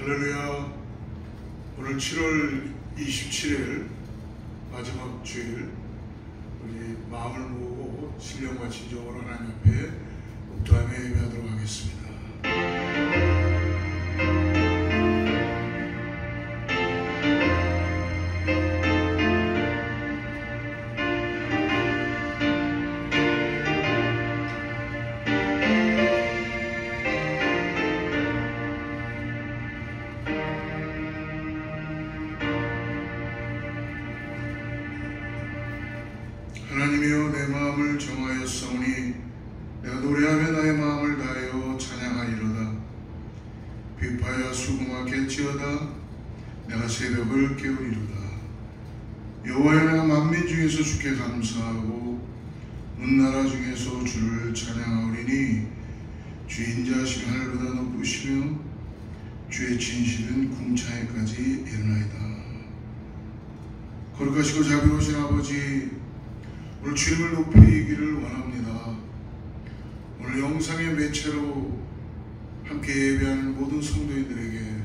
할렐루야. 오늘 7월 27일 마지막 주일, 우리 마음을 모으고 신령과 진정으로 하나님 앞에 묵도하며 예배하도록 하겠습니다. 하나님이여, 내 마음을 정하였사오니 내가 노래하며 나의 마음을 다하여 찬양하리로다. 비파야 수궁하겠지어다. 내가 새벽을 깨우리로다. 여호와여, 내가 만민 중에서 주께 감사하고 문나라 중에서 주를 찬양하오리니 주인 자신 하늘보다 높으시며 주의 진실은 궁창에까지 이르나이다. 거룩하시고 자비로우신 아버지, 오늘 주님을 높이기를 원합니다. 오늘 영상의 매체로 함께 예배하는 모든 성도인들에게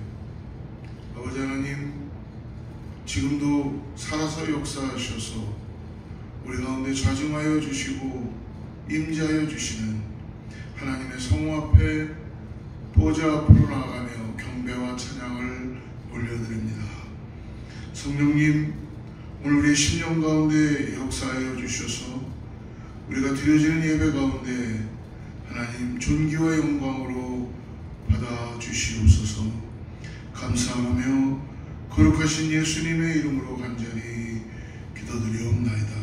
아버지 하나님, 지금도 살아서 역사하셔서 우리 가운데 자증하여 주시고 임재하여 주시는 하나님의 성호 앞에 보좌 앞으로 나아가며 경배와 찬양을 올려드립니다. 성령님, 오늘 우리의 심령 가운데 역사하여 주셔서 우리가 드려지는 예배 가운데 하나님 존귀와 영광으로 받아주시옵소서. 감사하며 거룩하신 예수님의 이름으로 간절히 기도드리옵나이다.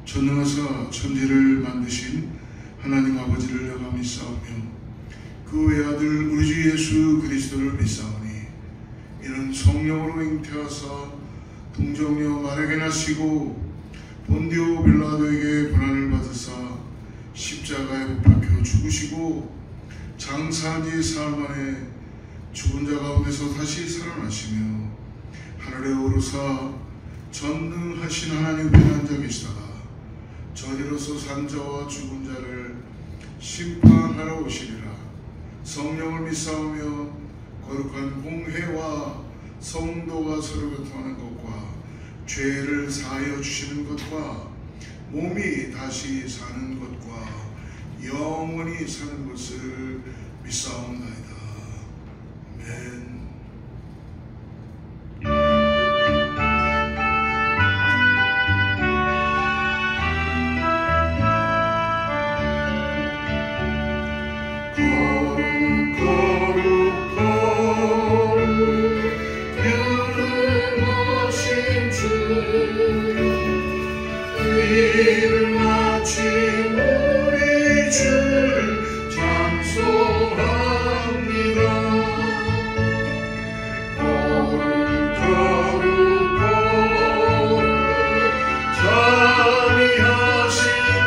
전능하사 천지를 만드신 하나님 아버지를 내가 믿사오며 그 외아들 우리 주 예수 그리스도를 믿사오니 이는 성령으로 잉태하사 동정녀 마리아에게 나시고 본디오 빌라도에게 고난을 받으사 십자가에 못 박혀 죽으시고 장사한 지 사흘 만에 죽은 자 가운데서 다시 살아나시며 하늘에 오르사 전능하신 하나님 앞에 앉아 계시다가 저리로서 산 자와 죽은 자를 심판하러 오시리라. 성령을 믿사오며 거룩한 공회와 성도가 서로 교통하는 것과 죄를 사하여 주시는 것과 몸이 다시 사는 것과 영원히 사는 것을 믿사옵나이다. 아멘. 이를 마치 우리 주를 찬송합니다. 자비하신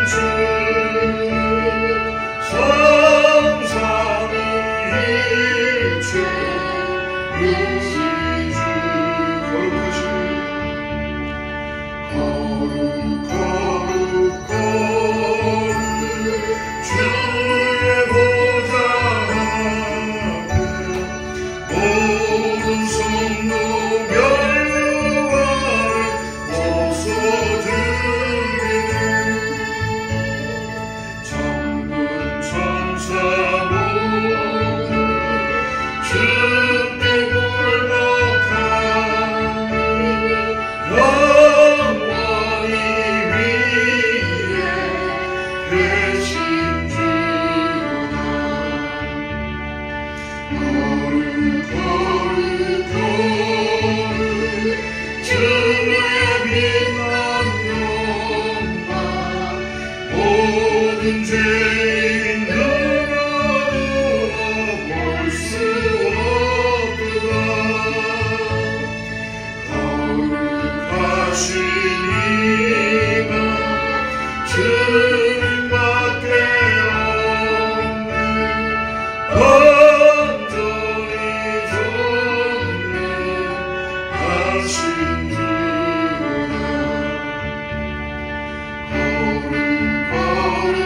주 성삼위일체 의지 주 주의 보좌 앞에 모든 성도 멸류관을 벗어드리네. 천군 천사 모두 주께 굴복하니 영원히 위에 계신 주로다. 거룩 주의 빛난 영광 모든 죄인 눈으로 볼 수 없도다. 거룩하신 이가 주님밖에 없네. 온전히 존귀하신 주로다. 거룩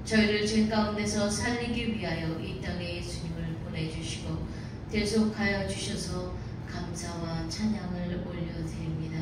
저희를 죄 가운데서 살리기 위하여 이 땅에 예수님을 보내주시고 대속하여 주셔서 감사와 찬양을 올려드립니다.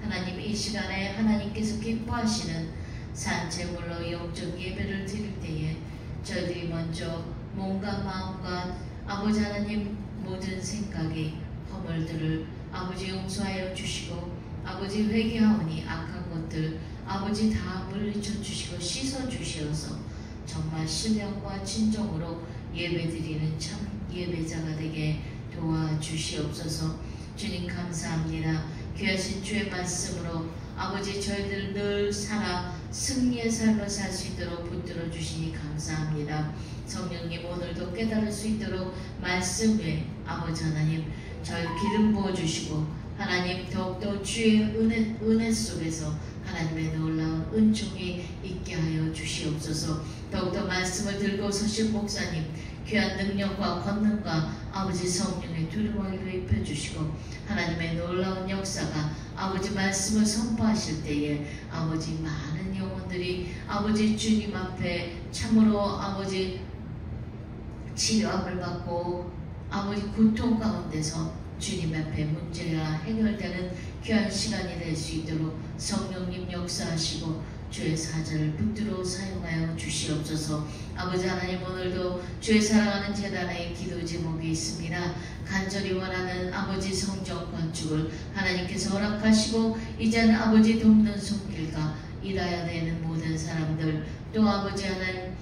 하나님, 이 시간에 하나님께서 기뻐하시는 산제물로 영적 예배를 드릴 때에 저희들이 먼저 몸과 마음과 아버지 하나님 모든 생각이 허물들을 아버지 용서하여 주시고 아버지 회개하오니 악한 것들 아버지 다 물리쳐 주시고 씻어 주시어서 정말 신령과 진정으로 예배드리는 참 예배자가 되게 도와주시옵소서. 주님 감사합니다. 귀하신 주의 말씀으로 아버지 저희들 늘 살아 승리의 삶을 살 수 있도록 붙들어 주시니 감사합니다. 성령님 오늘도 깨달을 수 있도록 말씀에 아버지 하나님 저희 기름 부어주시고 하나님 더욱더 주의 은혜 속에서 하나님의 놀라운 은총이 있게 하여 주시옵소서. 더욱더 말씀을 들고 서신 목사님 귀한 능력과 권능과 아버지 성령의 두루마기로 입혀주시고 하나님의 놀라운 역사가 아버지 말씀을 선포하실 때에 아버지 많은 영혼들이 아버지 주님 앞에 참으로 아버지 치료함을 받고 아버지 고통 가운데서 주님 앞에 문제가 해결되는 귀한 시간이 될 수 있도록 성령님 역사하시고 주의 사자를 붙들어 사용하여 주시옵소서. 아버지 하나님 오늘도 주의 사랑하는 제단의 기도 제목이 있습니다. 간절히 원하는 아버지 성전 건축을 하나님께서 허락하시고 이제는 아버지 돕는 손길과 일해야 되는 모든 사람들 또 아버지 하나님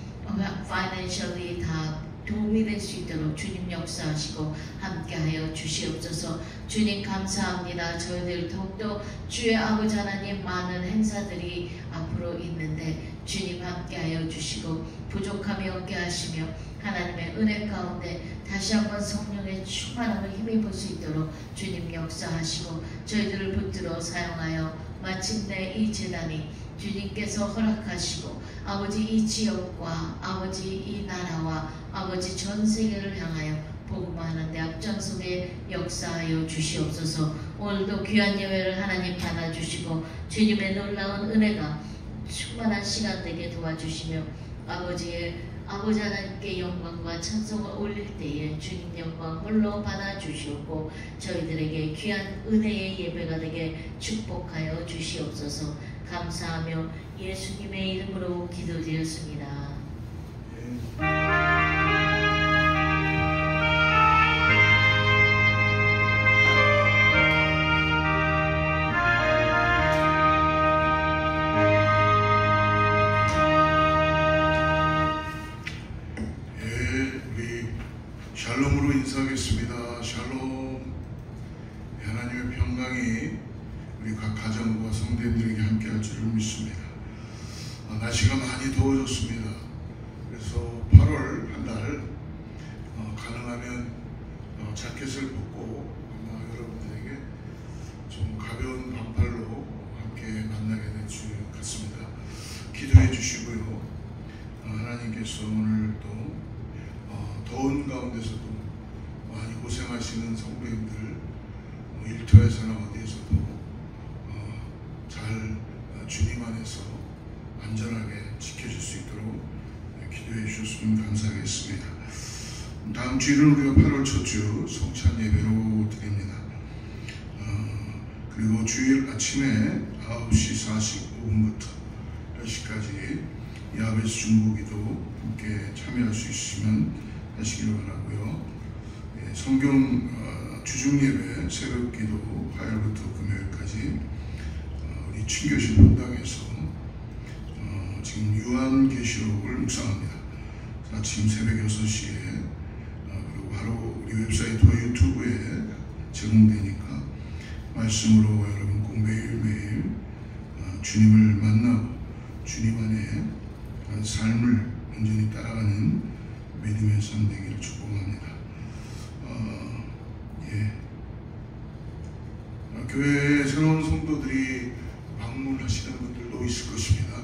financially 다 도움이 될 수 있도록 주님 역사하시고 함께하여 주시옵소서. 주님 감사합니다. 저희들 더욱더 주의 아버지 하나님 많은 행사들이 앞으로 있는데 주님 함께하여 주시고 부족함이 없게 하시며 하나님의 은혜 가운데 다시 한번 성령의 충만함을 힘입을 수 있도록 주님 역사하시고 저희들을 붙들어 사용하여 마침내 이 재단이 주님께서 허락하시고 아버지 이 지역과 아버지 이 나라와 아버지 전 세계를 향하여 복음하는데 앞장서게 역사하여 주시옵소서. 오늘도 귀한 예배를 하나님 받아주시고 주님의 놀라운 은혜가 충만한 시간 되게 도와주시며 아버지 하나님께 영광과 찬송을 올릴 때에 주님 영광 홀로 받아주시옵고 저희들에게 귀한 은혜의 예배가 되게 축복하여 주시옵소서. 감사하며 예수님의 이름으로 기도드렸습니다. 우리 샬롬으로 인사하겠습니다. 샬롬. 하나님의 평강이 우리 각 가정과 성도님들에게 함께할 줄을 믿습니다. 날씨가 많이 더워졌습니다. 그래서 8월 한 달 가능하면 자켓을 벗고 아마 여러분들에게 좀 가벼운 반팔로 함께 만나게 될 줄 같습니다. 기도해 주시고요. 하나님께서 오늘도 더운 가운데서도 많이 고생하시는 성도님들 일터에서나 어디에서도 잘 주님 안에서 안전하게 지켜질 수 있도록 기도해 주셨으면 감사하겠습니다. 다음 주일은 우리가 8월 첫 주 성찬 예배로 드립니다. 그리고 주일 아침에 9시 45분부터 10시까지 야베스 중보기도 함께 참여할 수 있으면 하시기를 바라고요. 성경 주중예배 새벽기도 화요일부터 금요일까지 우리 친교실 본당에서 지금 요한계시록을 묵상합니다. 아침 새벽 6시에 그리고 바로 우리 웹사이트와 유튜브에 제공되니까 말씀으로 여러분 꼭 매일매일 주님을 만나고 주님 안에 삶을 온전히 따라가는 믿음의 삶 되기를 축복합니다. 교회에 새로운 성도들이 방문하시는 분들도 있을 것입니다.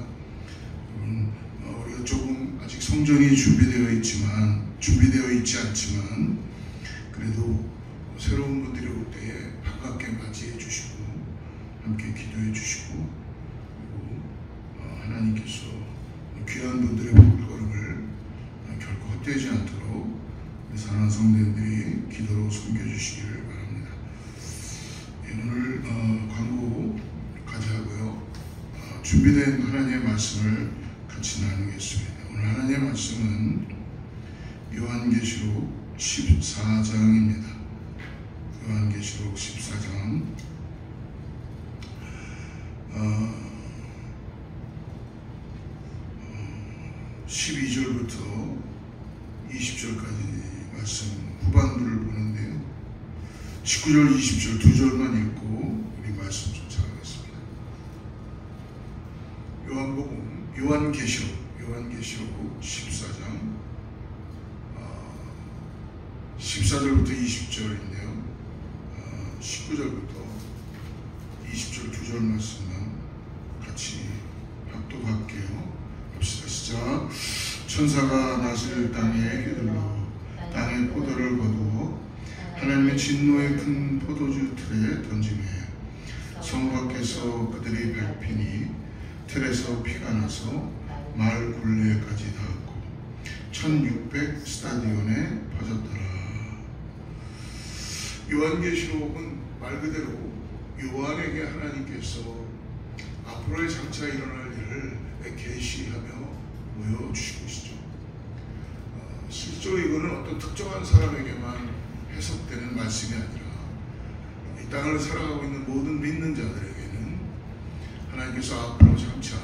우리가 조금 아직 성전이 준비되어 있지 않지만 그래도 새로운 분들이 올 때에 반갑게 맞이해 주시고 함께 기도해 주시고 그리고 하나님께서 귀한 분들의 복을 헛되지 않도록 우리 사랑하는 성도님들이 기도로 섬겨주시기를 바랍니다. 오늘 광고 가져가고요. 준비된 하나님의 말씀을 같이 나누겠습니다. 오늘 하나님의 말씀은 요한계시록 14장입니다. 요한계시록 14장 12절부터 20절까지 말씀 후반부를 보는데요. 19절, 20절 두 절만 읽고 우리 말씀 쫓아가겠습니다. 요한계시록 14장 14절부터 20절인데요. 19절부터 20절 두 절 말씀만 같이 합독할게요. 합시다. 시작. 천사가 낫을 땅에 휘둘러 땅의 포도를 거두어 하나님의 진노의 큰 포도주 틀에 던지매 성 밖에서 그들이 밟히니 틀에서 피가 나서 마을 굴레까지 닿았고 1600 스타디온에 퍼졌더라. 요한계시록은 말 그대로 요한에게 하나님께서 앞으로의 장차 일어날 일을 계시하며 보여주시고 계시죠. 실제로 이거는 어떤 특정한 사람에게만 해석되는 말씀이 아니라 이 땅을 살아가고 있는 모든 믿는 자들에게는 하나님께서 앞으로 장차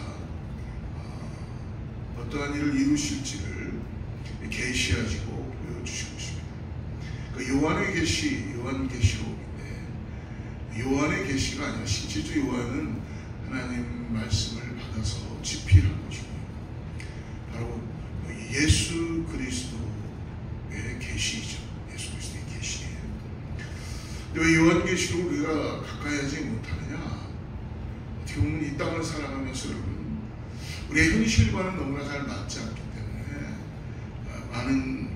어떠한 일을 이루실지를 계시하시고 보여주시고 있습니다. 그 요한의 계시, 요한계시록인데 요한의 계시가 아니라 실제로 요한은 하나님 말씀을 받아서 집필한 것이고 바로 예수 그리스도의 계시이죠. 예수 그리스도의 계시예요. 근데 왜 요한계시록을 우리가 가까이 하지 못하느냐? 어떻게 보면 이 땅을 살아가면서 여러분 우리의 현실과는 너무나 잘 맞지 않기 때문에 많은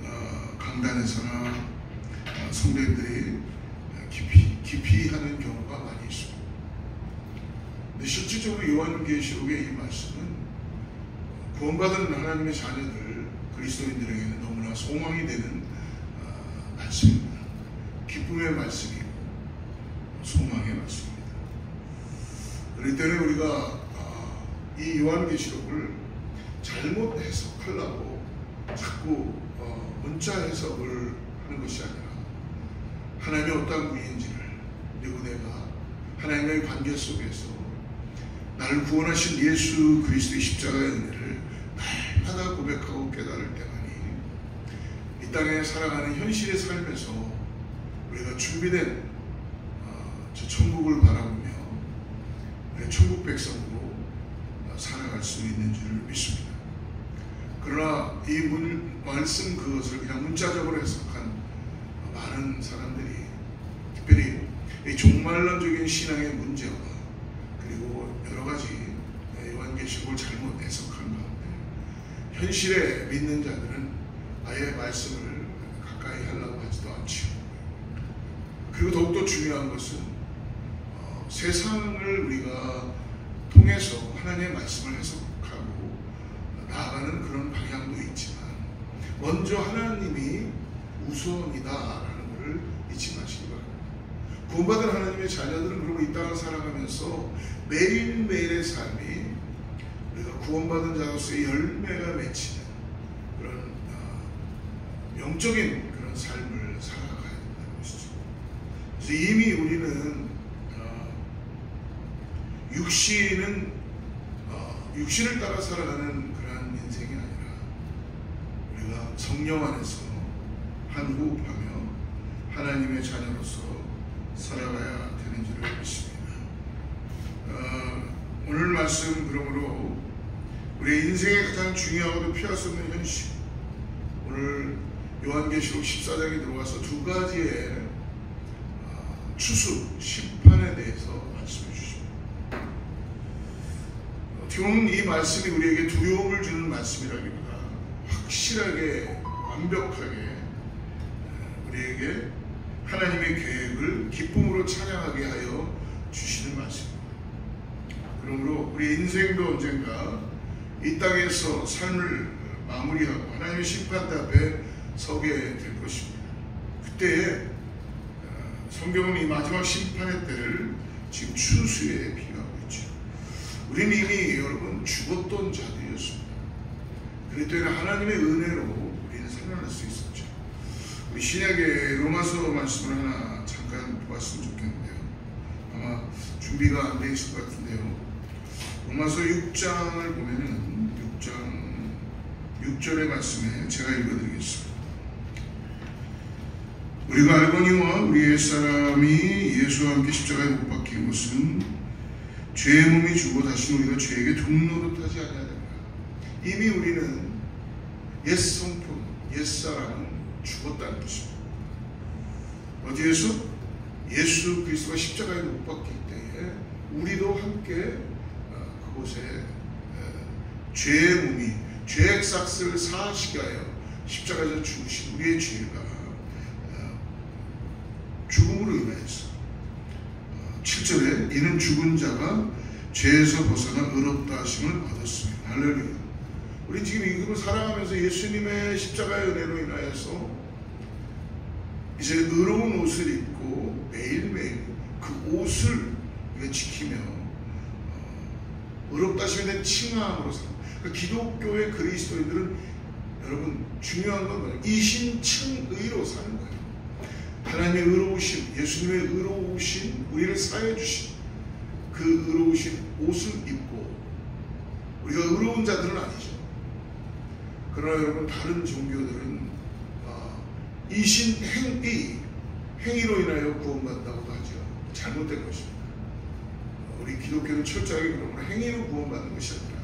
강단에서나 성도님들이 깊이 하는 경우가 많이 있습니다. 근데 실질적으로 요한계시록의 이 말씀은 구원받은 하나님의 자녀들 그리스도인들에게는 너무나 소망이 되는 말씀입니다. 기쁨의 말씀이고 소망의 말씀입니다. 그렇기 때문에 우리가 이 요한계시록을 잘못 해석하려고 자꾸 문자 해석을 하는 것이 아니라 하나님의 어떠한 분인지를 그리고 내가 하나님의 관계 속에서 나를 구원하신 예수 그리스도의 십자가의 은혜를 날마다 고백하고 깨달을 때만이 이 땅에 살아가는 현실의 삶에서 우리가 준비된 저 천국을 바라보며 천국 백성으로 살아갈 수 있는 줄 믿습니다. 그러나 이 말씀 그것을 그냥 문자적으로 해석한 많은 사람들이 특별히 이 종말론적인 신앙의 문제와 그리고 여러 가지 요한계시록을 잘못 해석한 가운데 현실에 믿는 자들은 아예 말씀을 가까이 하려고 하지도 않지요. 그리고 더욱더 중요한 것은 세상을 우리가 통해서 하나님의 말씀을 해석하고 나아가는 그런 방향도 있지만 먼저 하나님이 우선이다라는 것을 잊지 마시기 바랍니다. 구원받은 하나님의 자녀들은 그리고 이 땅을 살아가면서 매일매일의 삶이 우리가 구원받은 자로서의 열매가 맺히는 그런 영적인 그런 삶을 살아가야 된다는 것이죠. 그래서 이미 우리는 육신을 따라 살아가는 그런 인생이 아니라 우리가 성령 안에서 한 호흡하며 하나님의 자녀로서 살아가야 되는 줄을 믿습니다. 오늘 말씀 그러므로 우리 인생의 가장 중요하고도 피할 수 없는 현실, 오늘 요한계시록 14장에 들어와서 두 가지의 추수, 심판에 대해서 말씀해 주십니다. 어떻게 보면 이 말씀이 우리에게 두려움을 주는 말씀이라기보다 확실하게 완벽하게 우리에게 하나님의 계획을 기쁨으로 찬양하게 하여 주시는 말씀입니다. 그러므로 우리 인생도 언젠가 이 땅에서 삶을 마무리하고 하나님의 심판대 앞에 서게 될 것입니다. 그때 성경은 이 마지막 심판의 때를 지금 추수에 비유하고 있죠. 우리는 이미 여러분 죽었던 자들이었습니다. 그랬더니 하나님의 은혜로 우리는 살아날 수 있었죠. 우리 신약의 로마서 말씀을 하나 잠깐 보았으면 좋겠는데요. 아마 준비가 안 돼 있을 것 같은데요. 로마서 6장을 보면은 6장 6절의 말씀에 제가 읽어드리겠습니다. 우리가 알거니와 우리 옛사람이 예수와 함께 십자가에 못 박힌 것은 죄의 몸이 죽어 다시 우리가 죄에게 동노릇하지 아니하리라. 이미 우리는 옛 성품, 옛사람은 죽었다는 것입니다. 어디에서? 예수 그리스도가 십자가에 못 박힐 때에 우리도 함께 그곳에 죄의 몸이 죄의 삭스를 사하시게 하여 십자가에서 죽으신 우리의 죄가 죽음으로 인하여서 7절에 이는 죽은 자가 죄에서 벗어나 의롭다 하심을 받았습니다. 할렐루야. 우리 지금 이 길을 살아가면서 예수님의 십자가의 은혜로 인하여서 이제 의로운 옷을 입고 매일매일 그 옷을 우리가 지키며 의롭다 하심에 대한 칭함으로 살아갑니다. 그러니까 기독교의 그리스도인들은 여러분 중요한 건 뭐냐면 이신칭의로 사는 거예요. 하나님의 의로우신, 예수님의 의로우신, 우리를 사해 주신 그 의로우신 옷을 입고 우리가 의로운 자들은 아니죠. 그러나 여러분 다른 종교들은 행위로 인하여 구원받는다고도 하죠. 잘못된 것입니다. 우리 기독교는 철저하게 그러므로 행위로 구원받는 것이 아니라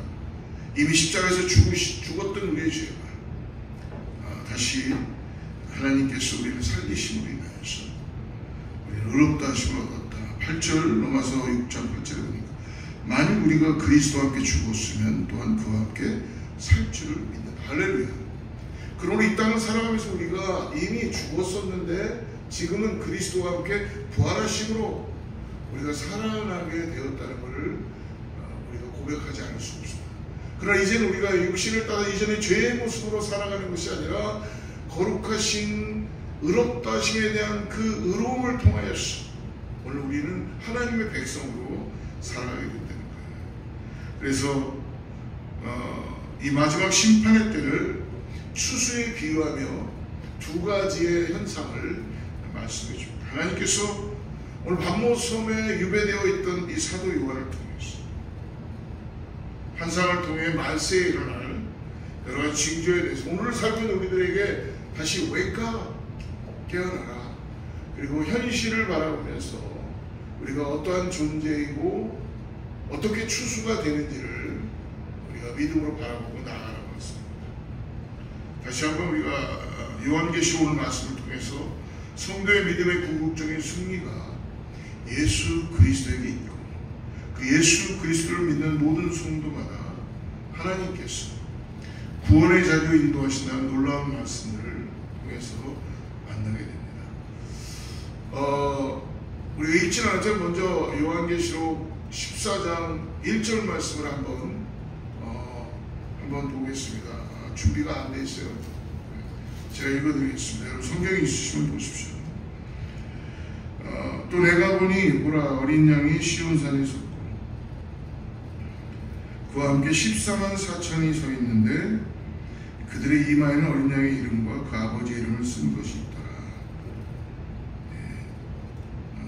이미 십자가에서 죽었던 우리의 죄가 다시 하나님께서 우리를 살리심으로 인하여서 우리는 의롭다 하심을 얻었다. 8절 로마서 6장 8절에 보니까 만일 우리가 그리스도와 함께 죽었으면 또한 그와 함께 살 줄을 믿는다. 할렐루야. 그러므로 이 땅을 살아가면서 우리가 이미 죽었었는데 지금은 그리스도와 함께 부활하심으로 우리가 살아나게 되었다는 것을 우리가 고백하지 않을 수 없습니다. 그러나 이제는 우리가 육신을 따라 이전의 죄의 모습으로 살아가는 것이 아니라 거룩하신 의롭다 하심에 대한 그 의로움을 통하여서 오늘 우리는 하나님의 백성으로 살아가게 된다는 거예요. 그래서 이 마지막 심판의 때를 추수에 비유하며 두 가지의 현상을 말씀해 줍니다. 하나님께서 오늘 반모섬에 유배되어 있던 이 사도 요한을 통해서 환상을 통해 말세에 일어날 여러 가지 징조에 대해서 오늘 살고 있는 우리들에게 다시 웨이크업, 깨어나라. 그리고 현실을 바라보면서 우리가 어떠한 존재이고 어떻게 추수가 되는지를 우리가 믿음으로 바라보고 나아가라고 했습니다. 다시 한번 우리가 요한계시록 오늘 말씀을 통해서 성도의 믿음의 궁극적인 승리가 예수 그리스도에게 있고 그 예수 그리스도를 믿는 모든 성도마다 하나님께서 구원의 자리로 인도하신다는 놀라운 말씀들을 통해서 만나게 됩니다. 우리가 읽지는 않았지만 먼저 요한계시록 14장 1절 말씀을 한번 보겠습니다. 준비가 안 돼 있어요. 제가 읽어드리겠습니다. 여러분 성경이 있으시면 보십시오. 또 내가 보니 보라 어린 양이 시온산에 섰고 그와 함께 14만 4천이 서 있는데 그들의 이마에는 어린 양의 이름과 그 아버지의 이름을 쓴 것이 있더라.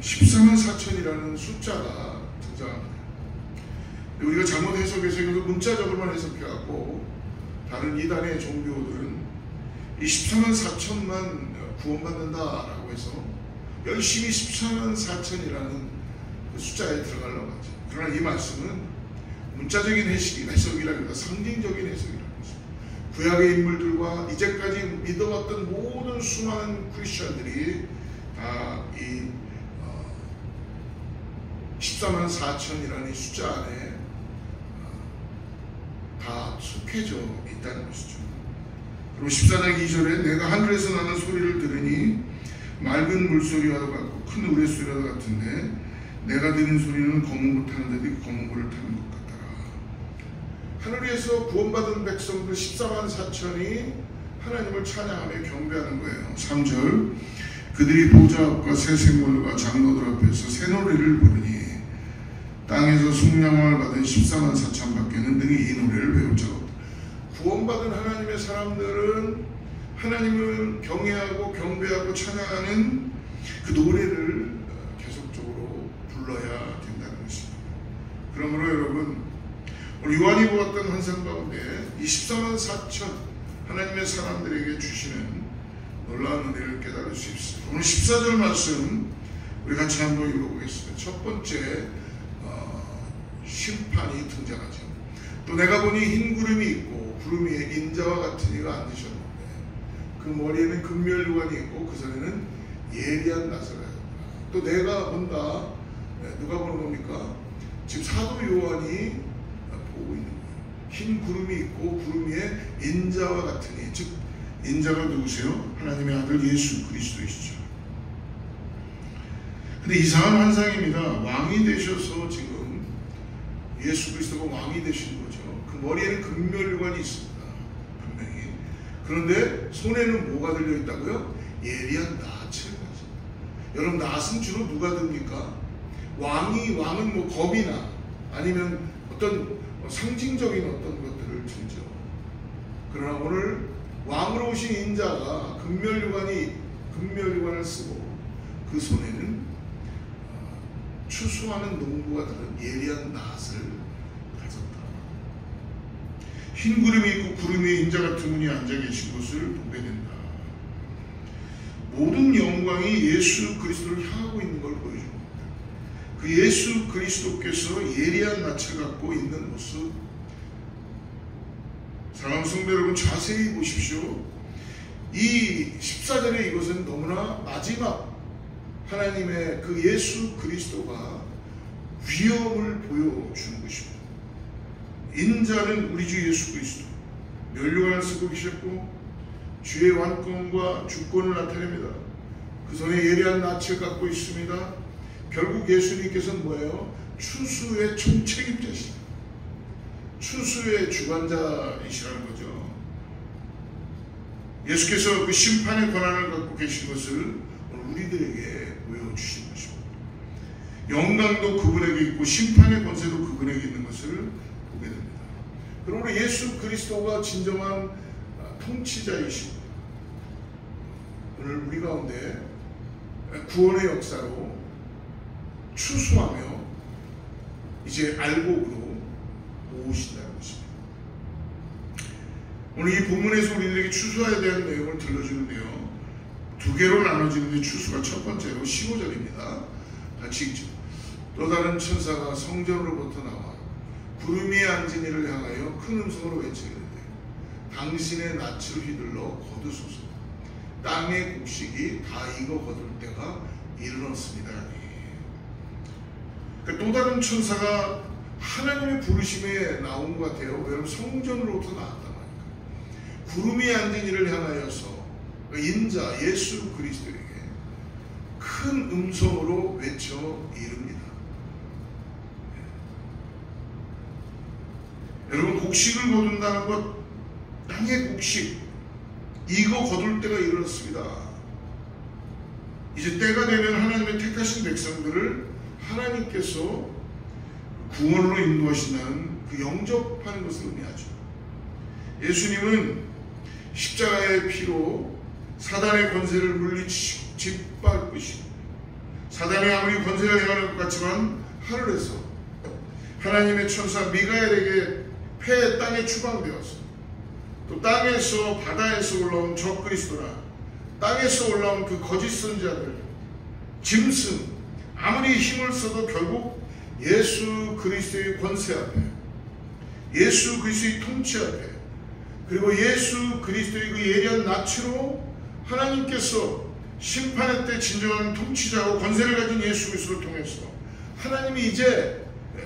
14만 4천이라는 숫자가 등장합니다. 우리가 잘못 해석해서 이것을 문자적으로만 해석해갖고 다른 이단의 종교들은 이 14만 4천만 구원받는다라고 해서 열심히 14만 4천이라는 그 숫자에 들어가려고 하죠. 그러나 이 말씀은 문자적인 해석이라기보다 상징적인 해석이라고 했습니다. 구약의 인물들과 이제까지 믿어왔던 모든 수많은 크리스천들이 다 이 14만 4천이라는 이 숫자 안에 다 속해져 있다는 것이죠. 그리고 14장 2절에 내가 하늘에서 나는 소리를 들으니 맑은 물소리와 같고 큰 우레소리와 같은데 내가 들은 소리는 검은 물 타는 자들이 검은 물을 타는 것 같더라. 하늘에서 구원받은 백성들 14만 4천이 하나님을 찬양하며 경배하는 거예요. 3절 그들이 보좌 앞과 새 생물과 장로들 앞에서 새 노래를 부르니 땅에서 속량함을 받은 14만 4천 밖에는 능히 이 노래를 배울 자가 없다. 구원받은 하나님의 사람들은 하나님을 경외하고 경배하고 찬양하는 그 노래를 계속적으로 불러야 된다는 것입니다. 그러므로 여러분, 오늘 요한이 보았던 환상 가운데 이 14만 4천 하나님의 사람들에게 주시는 놀라운 은혜를 깨달을 수 있습니다. 오늘 14절 말씀 우리 같이 한번 읽어보겠습니다. 첫 번째 심판이 등장하죠. 또 내가 보니 흰 구름이 있고 구름 위에 인자와 같은 이가 앉으셨는데 그 머리에는 금멸류관이 있고 그 손에는 예리한 나사가 있다. 또 내가 본다. 누가 보는 겁니까? 지금 사도 요한이 보고 있는 거예요. 흰 구름이 있고 구름 위에 인자와 같은 이, 즉 인자가 누구세요? 하나님의 아들 예수 그리스도이시죠. 근데 이상한 환상입니다. 왕이 되셔서 지금 예수 그리스도가 왕이 되신 거죠. 그 머리에는 금멸류관이 있습니다. 분명히. 그런데 손에는 뭐가 들려있다고요? 예리한 낫을 가집니다. 여러분, 낫은 주로 누가 듭니까? 왕은 뭐 검이나 아니면 어떤 상징적인 어떤 것들을 들죠. 그러나 오늘 왕으로 오신 인자가 금멸류관을 쓰고 그 손에는 추수하는 농부가 다른 예리한 낫을 가졌다. 흰 구름이 있고 구름 위에 인자 같은 분이 앉아 계신 것을 보게 된다. 모든 영광이 예수 그리스도를 향하고 있는 걸 보여줍니다. 그 예수 그리스도께서 예리한 낯을 갖고 있는 모습, 사랑하는 성도 여러분, 자세히 보십시오. 이 14절의 이것은 너무나 마지막 하나님의 그 예수 그리스도가 위엄을 보여주는 것입니다. 인자는 우리 주 예수 그리스도, 면류관을 쓰고 계셨고 주의 왕권과 주권을 나타냅니다. 그 손에 예리한 낯을 갖고 있습니다. 결국 예수님께서는 뭐예요? 추수의 총책임자시다. 추수의 주관자이시라는 거죠. 예수께서 그 심판의 권한을 갖고 계신 것을 우리들에게 보여주신 것입니다. 영광도 그분에게 있고 심판의 권세도 그분에게 있는 것을 보게 됩니다. 그러므로 예수 그리스도가 진정한 통치자이십니다. 오늘 우리 가운데 구원의 역사로 추수하며 이제 알곡으로 모으신다는 것입니다. 오늘 이 본문에서 우리들에게 추수에 대한 내용을 들려주는데요. 두 개로 나눠지는데 추수가 첫 번째로 15절입니다. 같이 읽죠. 또 다른 천사가 성전으로부터 나와 구름 위에 앉은 이를 향하여 큰 음성으로 외치는데 당신의 낯을 휘둘러 거두소서. 땅의 곡식이 다 익어 거둘 때가 이르렀습니다. 그러니까 또 다른 천사가 하나님의 부르심에 나온 것 같아요. 왜냐하면 성전으로부터 나왔단 말이니까. 구름 위에 앉은 이를 향하여서 인자 예수 그리스도에게 큰 음성으로 외쳐 이릅니다. 여러분, 곡식을 거둔다는 것, 땅의 곡식 이거 거둘 때가 이르렀습니다. 이제 때가 되면 하나님의 택하신 백성들을 하나님께서 구원으로 인도하신다는 그 영접하는 것을 의미하죠. 예수님은 십자가의 피로 사단의 권세를 물리치시고 짓밟으시고 사단이 아무리 권세를 행하는 것 같지만 하늘에서 하나님의 천사 미가엘에게 폐의 땅에 추방되어서 또 땅에서 바다에서 올라온 적그리스도나 땅에서 올라온 그 거짓 선지자들 짐승 아무리 힘을 써도 결국 예수 그리스도의 권세 앞에 예수 그리스도의 통치 앞에 그리고 예수 그리스도의 그 예리한 낯으로 하나님께서 심판의 때 진정한 통치자고 권세를 가진 예수 그리스도를 통해서 하나님이 이제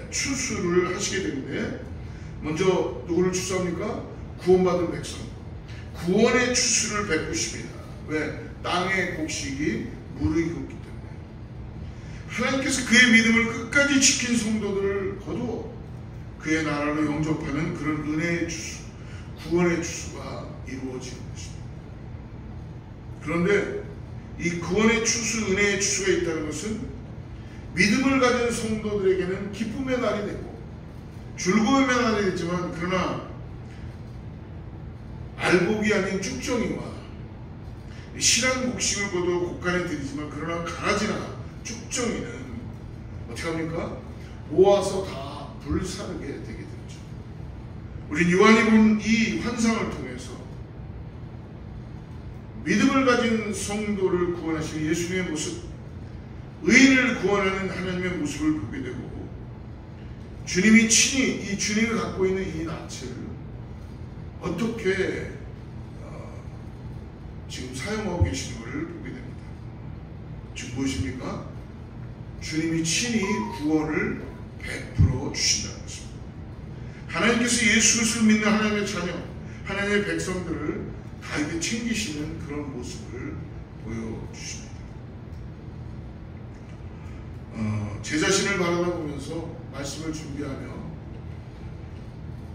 추수를 하시게 되는데 먼저 누구를 추수합니까? 구원받은 백성 구원의 추수를 베푸십니다. 왜? 땅의 곡식이 무르익었기 때문에 하나님께서 그의 믿음을 끝까지 지킨 성도들을 거두어 그의 나라로 영접하는 그런 은혜의 추수, 구원의 추수가 이루어지는 것입니다. 그런데 이 구원의 추수, 은혜의 추수가 있다는 것은 믿음을 가진 성도들에게는 기쁨의 날이 되고 즐거움의 날이 되지만, 그러나 알곡이 아닌 쭉정이와 실한 곡식을 거둬 곡간에 들이지만, 그러나 가라지나 쭉정이는 어떻게 합니까? 모아서 다 불사르게 되게 되죠. 우린 요한이 본 이 환상을 통해서 믿음을 가진 성도를 구원하시는 예수님의 모습, 의인을 구원하는 하나님의 모습을 보게 되고, 주님이 친히 이 주님이 갖고 있는 이 낯을 어떻게 지금 사용하고 계시는 것을 보게 됩니다. 지금 무엇입니까? 주님이 친히 구원을 베풀어 주신다는 것입니다. 하나님께서 예수 그리스도를 믿는 하나님의 자녀, 하나님의 백성들을 다 이렇게 챙기시는 그런 모습을 보여주십니다. 제 자신을 바라다 보면서 말씀을 준비하며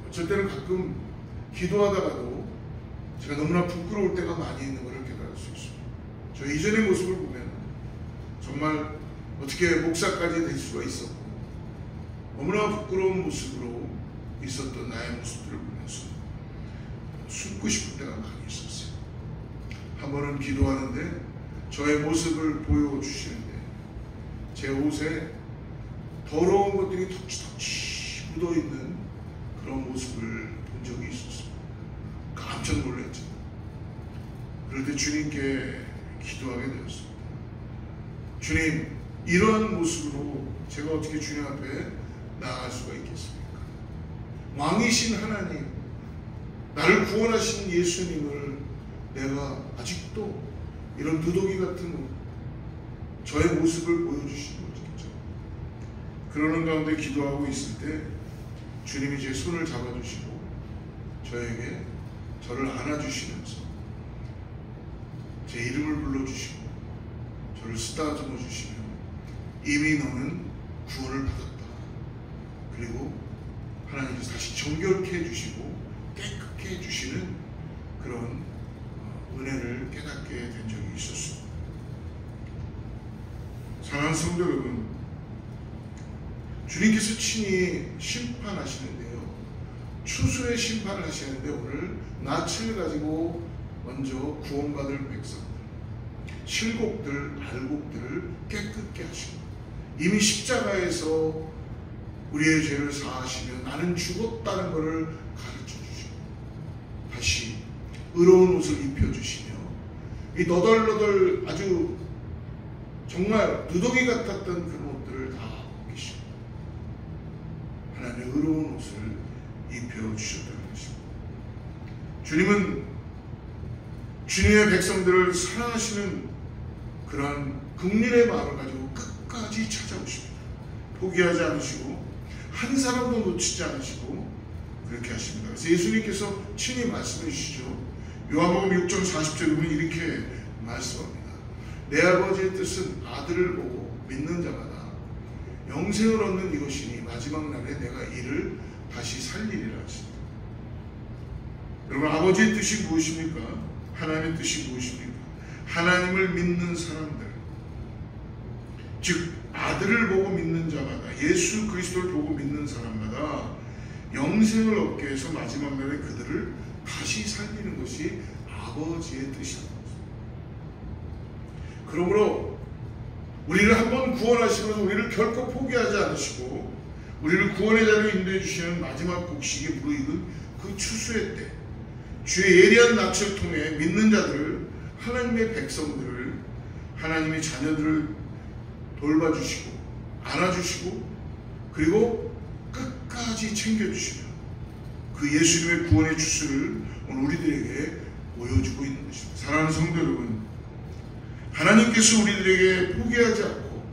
어쩔 때는 가끔 기도하다가도 제가 너무나 부끄러울 때가 많이 있는 것을 깨달을 수 있습니다. 저 이전의 모습을 보면 정말 어떻게 목사까지 될 수가 있었고, 너무나 부끄러운 모습으로 있었던 나의 모습들을 보면서 숨고 싶을 때가 많이 있었어요. 한 번은 기도하는데 저의 모습을 보여주시는데 제 옷에 더러운 것들이 덕지덕지 묻어있는 그런 모습을 본 적이 있었습니다. 깜짝 놀랐죠. 그럴 때 주님께 기도하게 되었습니다. 주님, 이러한 모습으로 제가 어떻게 주님 앞에 나아갈 수가 있겠습니까? 왕이신 하나님, 나를 구원하신 예수님을 내가 아직도 이런 누더기 같은 저의 모습을 보여주시는 거죠. 그러는 가운데 기도하고 있을 때 주님이 제 손을 잡아주시고 저에게 저를 안아주시면서 제 이름을 불러주시고 저를 쓰다듬어 주시며, 이미 너는 구원을 받았다. 그리고 하나님께서 다시 정결케 해주시고 깨끗게 해주시는 그런 은혜를 깨닫게 된 적이 있었습니다. 사랑하는 성도 여러분, 주님께서 친히 심판하시는데요, 추수의 심판을 하시는데 오늘 낯을 가지고 먼저 구원받을 백성들, 실곡들, 알곡들을 깨끗게 하시고, 이미 십자가에서 우리의 죄를 사하시며 나는 죽었다는 것을 가르쳐 주시고, 다시 의로운 옷을 입혀주시며, 이 너덜너덜 아주 정말 누더기 같았던 그 옷들을 다 벗기시고 하나님의 의로운 옷을 입혀주셨다는 것입니다. 주님은 주님의 백성들을 사랑하시는 그러한 긍휼의 마음을 가지고 끝까지 찾아오십니다. 포기하지 않으시고 한 사람도 놓치지 않으시고 그렇게 하십니다. 그래서 예수님께서 친히 말씀해 주시죠. 요한복음 6장 40절에 보면 이렇게 말씀합니다. 내 아버지의 뜻은 아들을 보고 믿는 자마다 영생을 얻는 이것이니 마지막 날에 내가 이를 다시 살리리라 하십니다. 여러분, 아버지의 뜻이 무엇입니까? 하나님의 뜻이 무엇입니까? 하나님을 믿는 사람들, 즉 아들을 보고 믿는 자마다, 예수 그리스도를 보고 믿는 사람마다 영생을 얻게 해서 마지막 날에 그들을 다시 살리는 것이 아버지의 뜻이다. 그러므로 우리를 한번 구원하시면서 우리를 결코 포기하지 않으시고 우리를 구원의 자리로 인도해 주시는 마지막 곡식에 무르익은 그 추수의 때, 주의 예리한 낯을 통해 믿는 자들을, 하나님의 백성들을, 하나님의 자녀들을 돌봐주시고 안아주시고 그리고 끝까지 챙겨주시며 그 예수님의 구원의 추수를 오늘 우리들에게 보여주고 있는 것입니다. 사랑하는 성도 여러분, 하나님께서 우리들에게 포기하지 않고,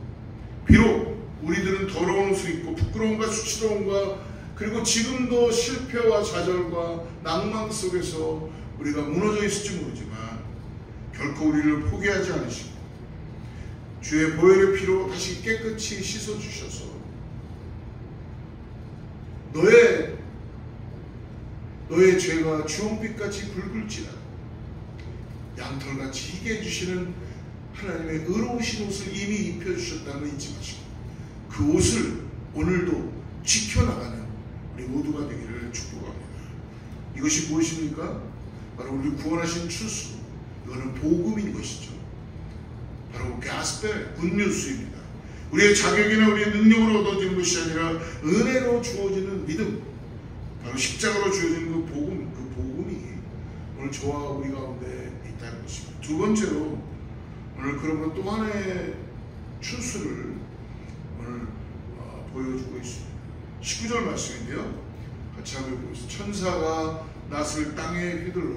비록 우리들은 더러운 옷을 입고 부끄러움과 수치로움과 그리고 지금도 실패와 좌절과 낭망 속에서 우리가 무너져 있을지 모르지만 결코 우리를 포기하지 않으시고 주의 보혈의 피로 다시 깨끗이 씻어주셔서 너의 죄가 주홍빛같이 붉을지라도 양털같이 희게 해주시는 하나님의 의로우신 옷을 이미 입혀주셨다는 걸 잊지 마시고 그 옷을 오늘도 지켜나가는 우리 모두가 되기를 축복합니다. 이것이 무엇입니까? 바로 우리 구원하신 추수, 이거는 복음인 것이죠. 바로 가스펠, 굿뉴스입니다. 우리의 자격이나 우리의 능력으로 얻어지는 것이 아니라 은혜로 주어지는 믿음, 바로 십자가로 주어지는 그 복음이 오늘 저와 우리 가운데 있다는 것입니다. 두 번째로 오늘 그러면 또 하나의 추수를 오늘 보여주고 있습니다. 19절 말씀인데요. 같이 한번 보겠습니다. 천사가 낫을 땅에 휘둘러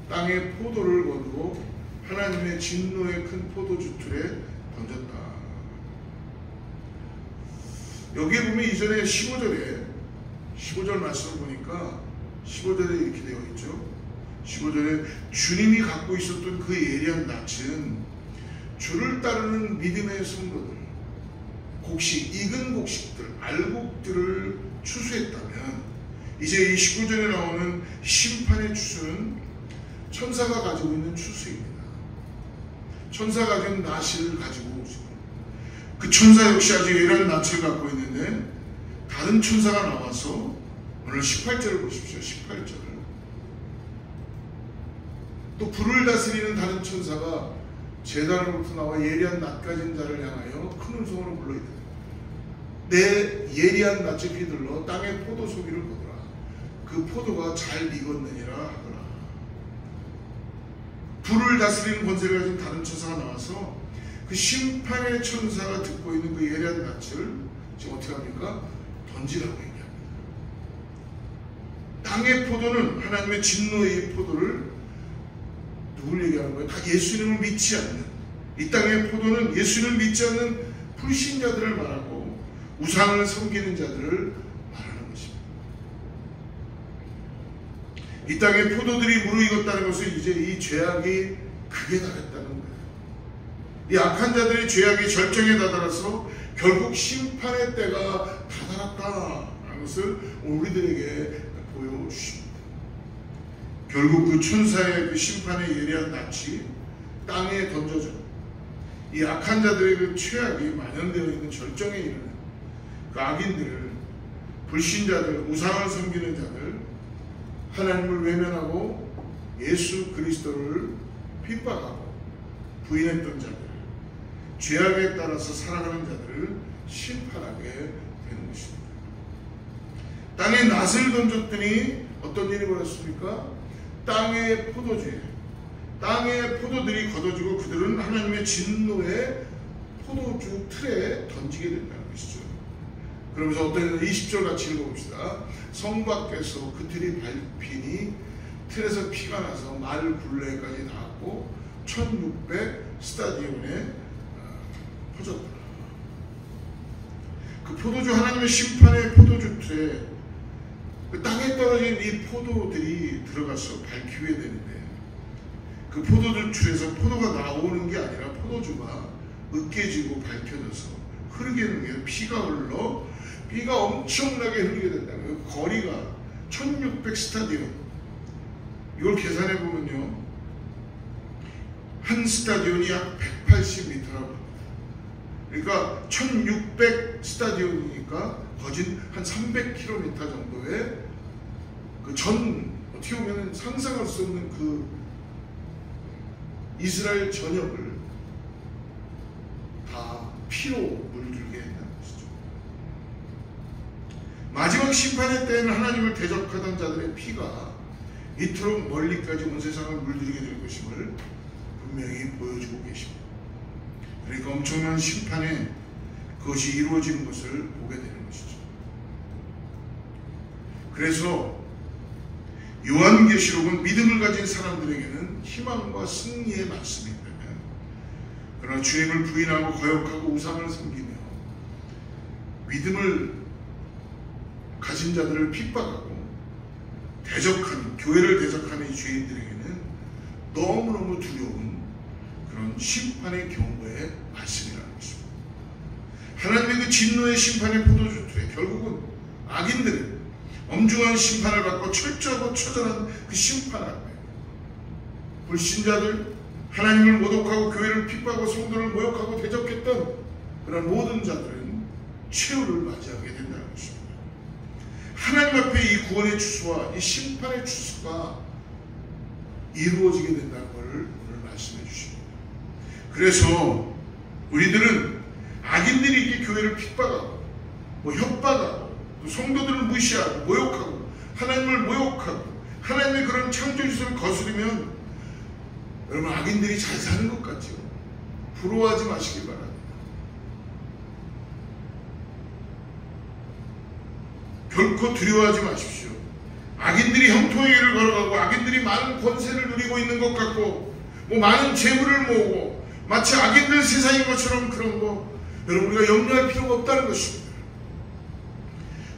땅에 포도를 거두고 하나님의 진노의 큰 포도주 틀에 던졌다. 여기에 보면 이전에 15절 말씀을 보니까 15절에 이렇게 되어 있죠. 15절에 주님이 갖고 있었던 그 예리한 낯은 주를 따르는 믿음의 성도들, 익은 곡식들, 알곡들을 추수했다면 이제 이 19절에 나오는 심판의 추수는 천사가 가지고 있는 추수입니다. 천사가 가진 낫을 가지고 오시고 그 천사 역시 아주 예리한 낯을 갖고 있는데 다른 천사가 나와서 오늘 18절을 보십시오. 18절. 또 불을 다스리는 다른 천사가 제단으로부터 나와 예리한 낯 가진 자를 향하여 큰 음성으로 불러이르되 내 예리한 낯을 휘둘러 땅에 포도 소기를 거두라. 그 포도가 잘 익었느니라 하더라. 불을 다스리는 권세를 가진 다른 천사가 나와서 그 심판의 천사가 듣고 있는 그 예리한 낯을 지금 어떻게 합니까? 던지라고 얘기합니다. 땅의 포도는 하나님의 진노의 포도를 누굴 얘기하는 거예요? 다 예수님을 믿지 않는, 이 땅의 포도는 예수님을 믿지 않는 불신자들을 말하고 우상을 섬기는 자들을 말하는 것입니다. 이 땅의 포도들이 무르익었다는 것은 이제 이 죄악이 극에 달했다는 거예요. 이 악한 자들의 죄악이 절정에 다다라서 결국 심판의 때가 다다랐다는 것을 우리들에게 보여주십니다. 결국 그 천사의 그 심판의 예리한 낯이 땅에 던져져 이 악한 자들의 그 죄악이 만연되어 있는 절정에 이르는 그 악인들을, 불신자들, 우상을 섬기는 자들, 하나님을 외면하고 예수 그리스도를 핍박하고 부인했던 자들, 죄악에 따라서 살아가는 자들을 심판하게 되는 것입니다. 땅에 낫을 던졌더니 어떤 일이 벌어졌습니까? 땅의 포도주에 땅의 포도들이 걷어지고 그들은 하나님의 진노의 포도주 틀에 던지게 된다는 것이죠. 그러면서 어떤 20절 같이 읽어봅시다. 성 밖에서 그 틀이 밟히니 틀에서 피가 나서 말 굴레까지 닿았고 1600 스타디온에 퍼졌다. 그 포도주, 하나님의 심판의 포도주 틀에 그 땅에 떨어진 이 포도들이 들어가서 밝히게 되는데 그 포도주 틀에서 포도가 나오는 게 아니라 포도주가 으깨지고 밝혀져서 흐르게 되는 게 피가 흘러 피가 엄청나게 흐르게 된다는 거예요. 거리가 1600 스타디온. 이걸 계산해 보면요, 한 스타디온이 약 180m라고 합니다. 그러니까 1600 스타디온이니까 거진 한 300km 정도의 그 어떻게 보면 상상할 수 없는 그 이스라엘 전역을 다 피로 물들게 했다는 것이죠. 마지막 심판의 때에는 하나님을 대적하던 자들의 피가 이토록 멀리까지 온 세상을 물들이게 될 것임을 분명히 보여주고 계십니다. 그러니까 엄청난 심판에 그것이 이루어지는 것을 보게 되는 것이죠. 그래서 요한계시록은 믿음을 가진 사람들에게는 희망과 승리의 말씀이라면, 그러나 주님을 부인하고 거역하고 우상을 섬기며 믿음을 가진 자들을 핍박하고 대적하는, 교회를 대적하는 이 죄인들에게는 너무너무 두려운 그런 심판의 경고의 말씀이라는 것입니다. 하나님의 그 진노의 심판의 포도주 틀에 결국은 악인들, 엄중한 심판을 받고 철저하고 처절한 그 심판 앞에 불신자들, 하나님을 모독하고 교회를 핍박하고 성도를 모욕하고 대적했던 그런 모든 자들은 최후를 맞이하게 된다는 것입니다. 하나님 앞에 이 구원의 추수와 이 심판의 추수가 이루어지게 된다는 것을 오늘 말씀해 주십니다. 그래서 우리들은 악인들이 이렇게 교회를 핍박하고 협박하고 또 성도들을 무시하고 모욕하고 하나님을 모욕하고 하나님의 그런 창조주소를 거스르면 여러분 악인들이 잘 사는 것 같죠? 부러워하지 마시기 바랍니다. 결코 두려워하지 마십시오. 악인들이 형통의 길을 걸어가고 악인들이 많은 권세를 누리고 있는 것 같고 많은 재물을 모으고 마치 악인들 세상인 것처럼 그런 거 여러분 우리가 염려할 필요가 없다는 것입니다.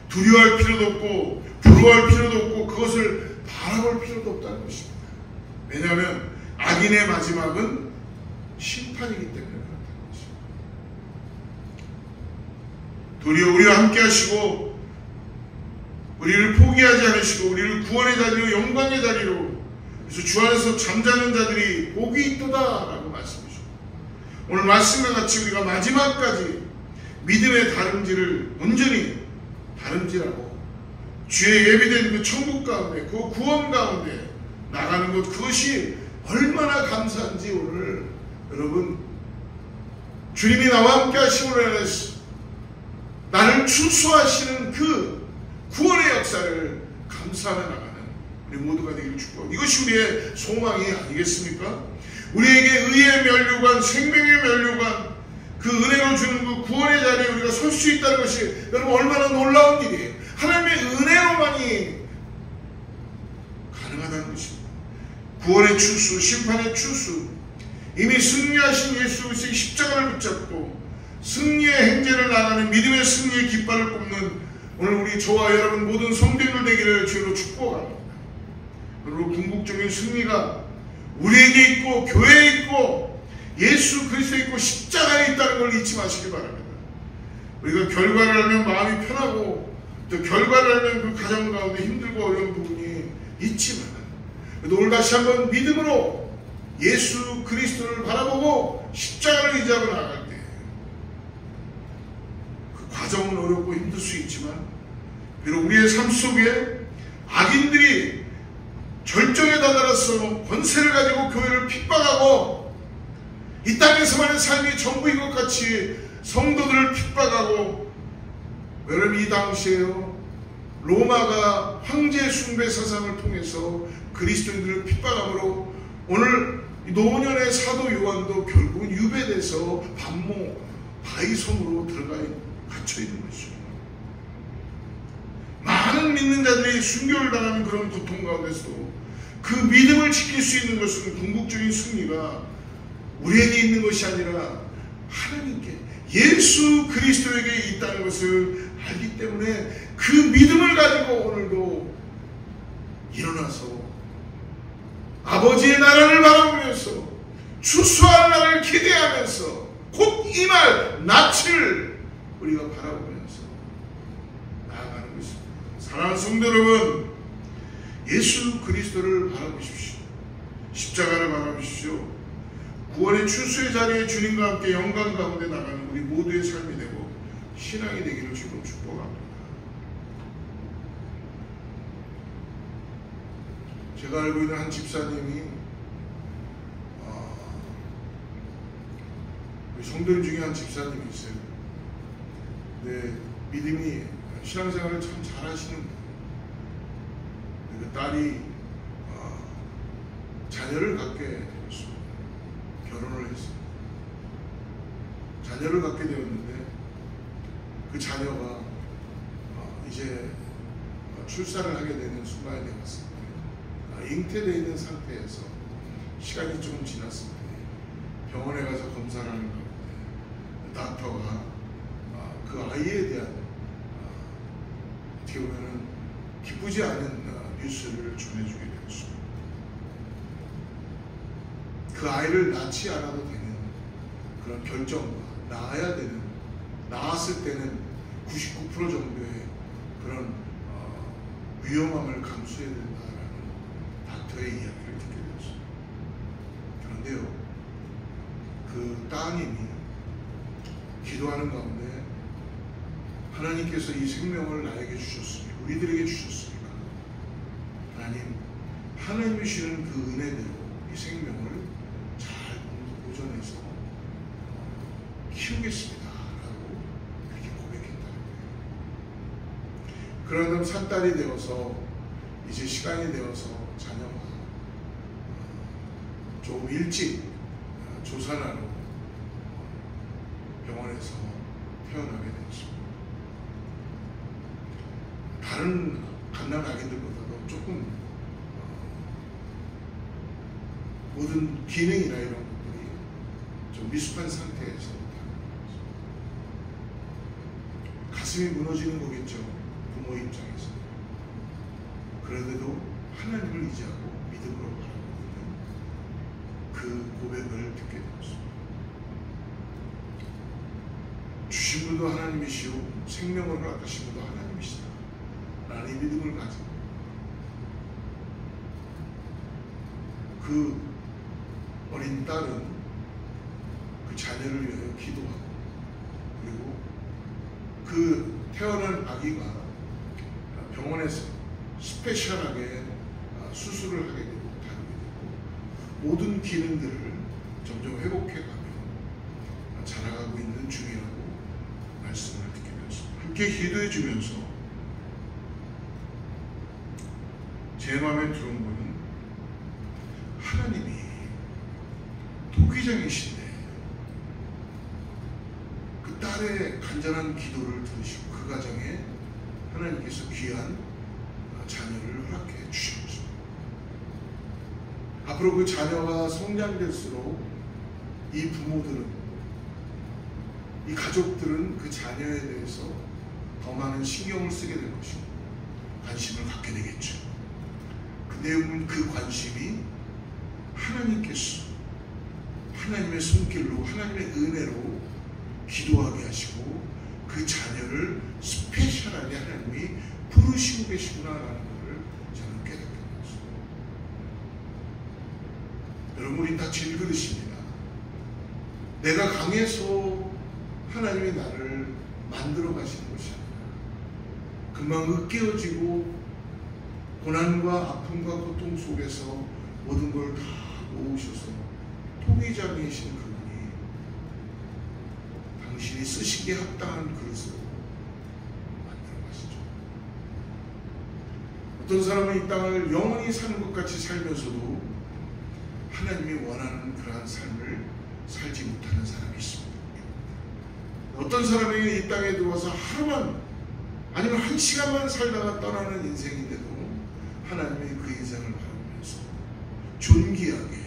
두려워할 필요도 없고 부러워할 필요도 없고 그것을 바라볼 필요도 없다는 것입니다. 왜냐하면 악인의 마지막은 심판이기 때문에 그렇다는 것입니다. 도리어 우리와 함께 하시고 우리를 포기하지 않으시고 우리를 구원의 자리로 영광의 자리로 그래서 주 안에서 잠자는 자들이 복이 있도다 라고 말씀하시고 오늘 말씀과 같이 우리가 마지막까지 믿음의 다름질을 온전히 다름질하고 주의 예비된 그 천국 가운데 그 구원 가운데 나가는 것 그것이 얼마나 감사한지 오늘 여러분 주님이 나와 함께 하심으로 인해서 나를 추수하시는 그 구원의 역사를 감사하며 나가는 우리 모두가 되기를 축복합니다. 이것이 우리의 소망이 아니겠습니까? 우리에게 의의 면류관, 생명의 면류관, 그 은혜로 주는 그 구원의 자리에 우리가 설 수 있다는 것이 여러분 얼마나 놀라운 일이에요. 하나님의 은혜로만이 가능하다는 것입니다. 구원의 추수, 심판의 추수, 이미 승리하신 예수 그리스도의 십자가를 붙잡고 승리의 행제를 나가는 믿음의 승리의 깃발을 꼽는 오늘 우리 저와 여러분 모든 성도들 되기를 주로 축복합니다. 그리고 궁극적인 승리가 우리에게 있고 교회에 있고 예수 그리스도에 있고 십자가에 있다는 걸 잊지 마시기 바랍니다. 우리가 결과를 알면 마음이 편하고 또 결과를 알면 그 가정 가운데 힘들고 어려운 부분이 있지만 오늘 다시 한번 믿음으로 예수 그리스도를 바라보고 십자가를 의지하고 나아갈 때 그 과정은 어렵고 힘들 수 있지만 비록 우리의 삶 속에 악인들이 절정에 다다라서 권세를 가지고 교회를 핍박하고 이 땅에서만의 삶이 전부인 것 같이 성도들을 핍박하고 여러분 이 당시에요 로마가 황제 숭배 사상을 통해서 그리스도인들을 핍박함으로 오늘 노년의 사도 요한도 결국은 유배돼서 반모 바위섬으로 들어가 갇혀 있는 것이죠. 많은 믿는 자들이 순교를 당하는 그런 고통 가운데서도 그 믿음을 지킬 수 있는 것은 궁극적인 승리가 우리에게 있는 것이 아니라 하나님께 예수 그리스도에게 있다는 것을 알기 때문에 그 믿음을 가지고 오늘도 일어나서 아버지의 나라를 바라보면서 추수할 날을 기대하면서 곧 임할 낯을 우리가 바라보면서 나아가는 것입니다. 사랑하는 성도 여러분, 예수 그리스도를 바라보십시오. 십자가를 바라보십시오. 구원의 추수의 자리에 주님과 함께 영광 가운데 나가는 우리 모두의 삶이 되고 신앙이 되기를 지금 축복합니다. 제가 알고 있는 한 집사님이 성도님 중에 한 집사님이 있어요. 근데 믿음이 신앙생활을 참 잘하시는 분이에요. 그 딸이 자녀를 갖게 되었습니다. 결혼을 했어요. 자녀를 갖게 되었는데 그 자녀가 이제 출산을 하게 되는 순간이 되었습니다. 잉태되어 있는 상태에서 시간이 조금 지났을 때 병원에 가서 검사를 하는 가운데 닥터가 그 아이에 대한 어떻게 보면 기쁘지 않은 뉴스를 전해주게 되었습니다. 그 아이를 낳지 않아도 되는 그런 결정과 낳아야 되는 낳았을 때는 99% 정도의 그런 위험함을 감수해야 된다라는 닥터의 이야기를 듣게 되었습니다. 그런데요, 그 따님이 기도하는 가운데 하나님께서 이 생명을 나에게 주셨으니, 우리들에게 주셨으니까 하나님이 주시는 그 은혜대로 이 생명을 잘 보존해서 키우겠습니다 라고 그렇게 고백했다는 거예요. 그러던 산딸이 되어서 이제 시간이 되어서 자녀가 조금 일찍 조산하러 병원에서 태어나게 되었습니다. 다른 갓난 아기들보다도 조금 모든 기능이나 이런 것들이 좀 미숙한 상태에서 가슴이 무너지는 거겠죠, 부모 입장에서. 그런데도 하나님을 의지하고 믿음으로 바라보고 있는 그 고백을 듣게 되었습니다. 주신 분도 하나님이시오, 생명을 허락하신 분도 하나님이시다 라는 이 믿음을 가지고 그 어린 딸은 그 자녀를 위하여 기도하고, 그리고 그 태어난 아기가 병원에서 스페셜하게 수술을 하게 되고 다루게 되고 모든 기능들을 점점 회복해가며 자라가고 있는 중이라고 말씀을 듣게 되었습니다. 함께 기도해 주면서 제 마음에 들어온 거는, 하나님이 토기장이신데 그 딸의 간절한 기도를 들으시고 그 가정에 하나님께서 귀한 자녀를 허락해 주신 것입니다. 앞으로 그 자녀가 성장될수록 이 부모들은, 이 가족들은 그 자녀에 대해서 더 많은 신경을 쓰게 될 것이고 관심을 갖게 되겠죠. 근데 그 관심이 하나님께서 하나님의 손길로, 하나님의 은혜로 기도하게 하시고 그 자녀를 스페셜하게 하나님이 부르시고 계시구나라는 것을 저는 깨닫게 되었습니다. 여러분, 우리 다 질그릇입니다. 내가 강해서 하나님이 나를 만들어 가시는 것이 아니라 금방 으깨어지고 고난과 아픔과 고통 속에서 모든 걸 다 모으셔서 통의장이신 그분이 당신이 쓰시기에 합당한 그릇으로 만들어 가시죠. 어떤 사람은 이 땅을 영원히 사는 것 같이 살면서도 하나님이 원하는 그러한 삶을 살지 못하는 사람이 있습니다. 어떤 사람에게 이 땅에 들어와서 하루만 아니면 한 시간만 살다가 떠나는 인생인데도 하나님이 그 인생을 바라보면서 존귀하게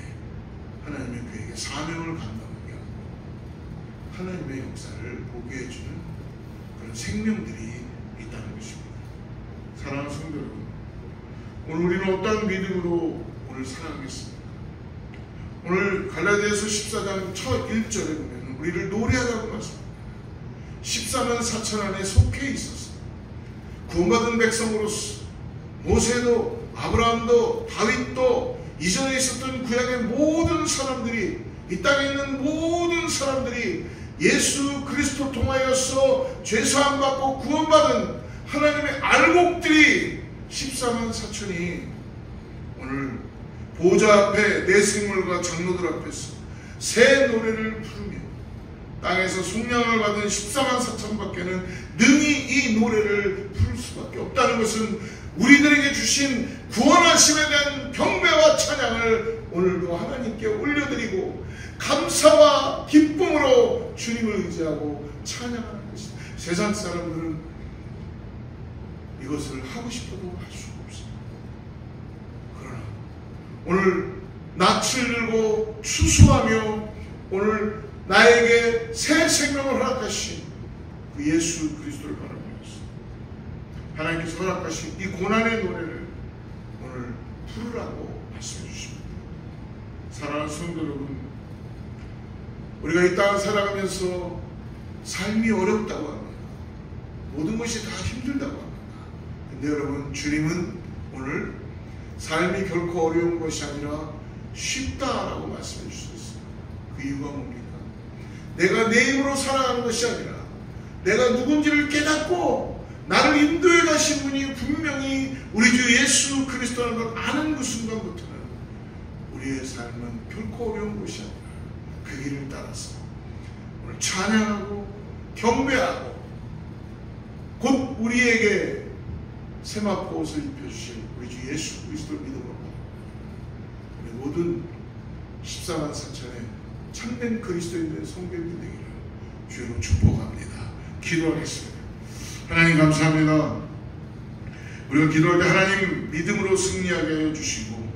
하나님의 그에게 사명을 감당하게 하고 하나님의 역사를 보게 해주는 그런 생명들이 있다는 것입니다. 사랑하는 성도 여러분, 오늘 우리는 어떤 믿음으로 오늘 살아가겠습니까? 오늘 갈라디아서 14장 첫 1절에 보면 우리를 노래하라고 말씀합니다. 14만 4천 안에 속해 있었어요. 구원받은 백성으로서 모세도 아브라함도 다윗도 이전에 있었던 구약의 모든 사람들이, 이 땅에 있는 모든 사람들이 예수 그리스도 통하여서 죄사함 받고 구원받은 하나님의 알곡들이 14만 4천이 오늘 보좌 앞에 내 생물과 장로들 앞에서 새 노래를 부르며 땅에서 속량을 받은 14만 4천밖에는 능히 이 노래를 부를 수밖에 없다는 것은 우리들에게 주신 구원하심에 대한 경배와 찬양을 오늘도 하나님께 올려드리고 감사와 기쁨으로 주님을 의지하고 찬양하는 것입니다. 세상 사람들은 이것을 하고 싶어도 할 수가 없습니다. 그러나 오늘 낯을 들고 추수하며 오늘 나에게 새 생명을 허락하신 그 예수 그리스도를 바라보면서 하나님께서 허락하신 이 고난의 노래를 오늘 부르라고 말씀해 주십니다. 사랑하는 성도 여러분, 우리가 이 땅을 살아가면서 삶이 어렵다고 합니다. 모든 것이 다 힘들다고 합니다. 근데 여러분, 주님은 오늘 삶이 결코 어려운 것이 아니라 쉽다라고 말씀해 주셨어요. 그 이유가 뭡니까? 내가 내 힘으로 살아가는 것이 아니라 내가 누군지를 깨닫고 나를 인도해 가신 분이 분명히 우리 주 예수 그리스도라는 걸 아는 그 순간부터는 우리의 삶은 결코 어려운 것이 아니라 그 길을 따라서 오늘 찬양하고 경배하고 곧 우리에게 세마포 옷을 입혀주신 우리 주 예수 그리스도를 믿음으로 우리 모든 14만 4천의 참된 그리스도인들의 성도님들 되기를 주여로 축복합니다. 기도하겠습니다. 하나님 감사합니다. 우리가 기도할 때 하나님 믿음으로 승리하게 하여 주시고